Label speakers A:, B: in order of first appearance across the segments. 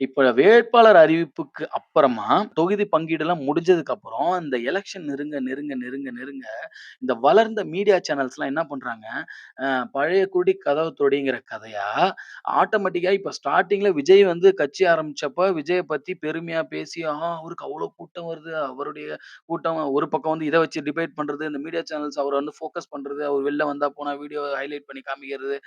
A: இப்ப வேட்பாளர் அறிவிப்புக்கு அப்புறமா, தொகுதி பங்கீடுலாம் முடிஞ்சதுக்கு அப்புறம், இந்த எலக்ஷன் நெருங்க, இந்த வளர்ந்த மீடியா சேனல்ஸ்லாம் என்ன பண்றாங்க, அ பழைய குடி கதவ தொடிங்கிற கதையா, ஆட்டோமேட்டிக்கா இப்ப ஸ்டார்ட்டிங்ல விஜய் வந்து கட்சி ஆரம்பிச்சப்ப, விஜய பத்தி பெருமையா பேசி, அவருக்கு அவ்ளோ கூட்டம் வருது. அவருடைய கூட்டம் ஒரு பக்கம் வந்து இத வச்சு டிபேட் பண்றது, இந்த மீடியா சேனல்ஸ் அவர வந்து ஃபோக்கஸ் பண்றது, அவர் வெளில வந்தா போனா வீடியோ ஹைலைட் பண்ணி காமிக்கிறது.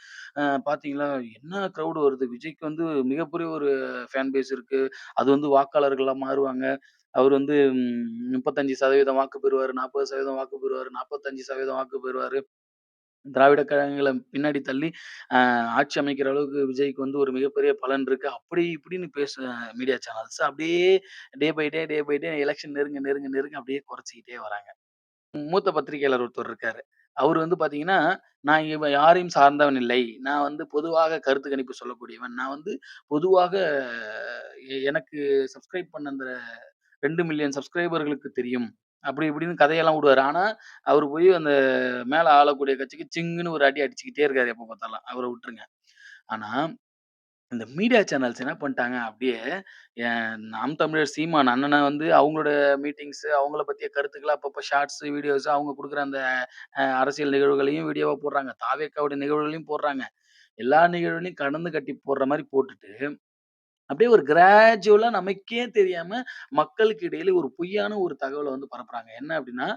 A: பார்த்தீங்களா, என்ன கிரவுட் வருது. விஜய்க்கு வந்து மிகப்பெரிய ஒரு ஃபேன் பேஸ் இருக்கு. அது வந்து வாக்காளர்களா மாறுவாங்க. அவரு வந்து 35% வாக்கு பெறுவாரு, 40% வாக்கு பெறுவாரு, 45% வாக்கு பெறுவாரு. திராவிட கழகங்கள பின்னாடி தள்ளி, அ ஆட்சி அமைக்கிற அளவுக்கு விஜய்க்கு வந்து ஒரு மிகப்பெரிய பலன் இருக்கு. அப்படி இப்படின்னு மீடியா சேனல்ஸ் அப்படியே டே பை டே எலக்ஷன் நெருங்க அப்படியே குறைச்சுக்கிட்டே வராங்க. மூத்த பத்திரிகையாளர் ஒருத்தர் இருக்காரு. அவரு வந்து பார்த்தீங்கன்னா, நான் யாரையும் சார்ந்தவன் இல்லை. நான் வந்து பொதுவாக கருத்து கணிப்பு சொல்லக்கூடியவன். நான் வந்து பொதுவாக எனக்கு சப்ஸ்கிரைப் பண்ண அந்த 2,000,000 சப்ஸ்கிரைபர்களுக்கு தெரியும். அப்படி இப்படின்னு கதையெல்லாம் விடுவாரு. ஆனா, அவரு போய் அந்த மேல ஆளக்கூடிய கட்சிக்கு சிங்குன்னு ஒரு அடி அடிச்சுக்கிட்டே இருக்காரு எப்ப பார்த்தாலும். அவர விட்டுருங்க. ஆனா, இந்த மீடியா சேனல்ஸ் என்ன பண்ட்டாங்க, அப்படியே நாம் தமிழர் சீமான் அண்ணன வந்து அவங்களோட மீட்டிங்ஸ், அவங்கள பத்திய கருத்துக்கள அப்பப்ப ஷார்ட்ஸ், வீடியோஸ் அவங்க குடுக்குற அந்த அரசியல் நிகழ்வுகளையும் வீடியோவா போடுறாங்க. தாவேக்காவுடைய நிகழ்வுகளையும் போடுறாங்க. எல்லா நிகழ்வுகளையும் கலந்து கட்டி போடுற மாரி போட்டுட்டு, அப்படியே ஒரு கிராஜுவலா நமக்கே தெரியாம மக்களுக்கு இடையில ஒரு பொய்யான ஒரு தகவல வந்து பரப்புறாங்க. என்ன அப்படின்னா,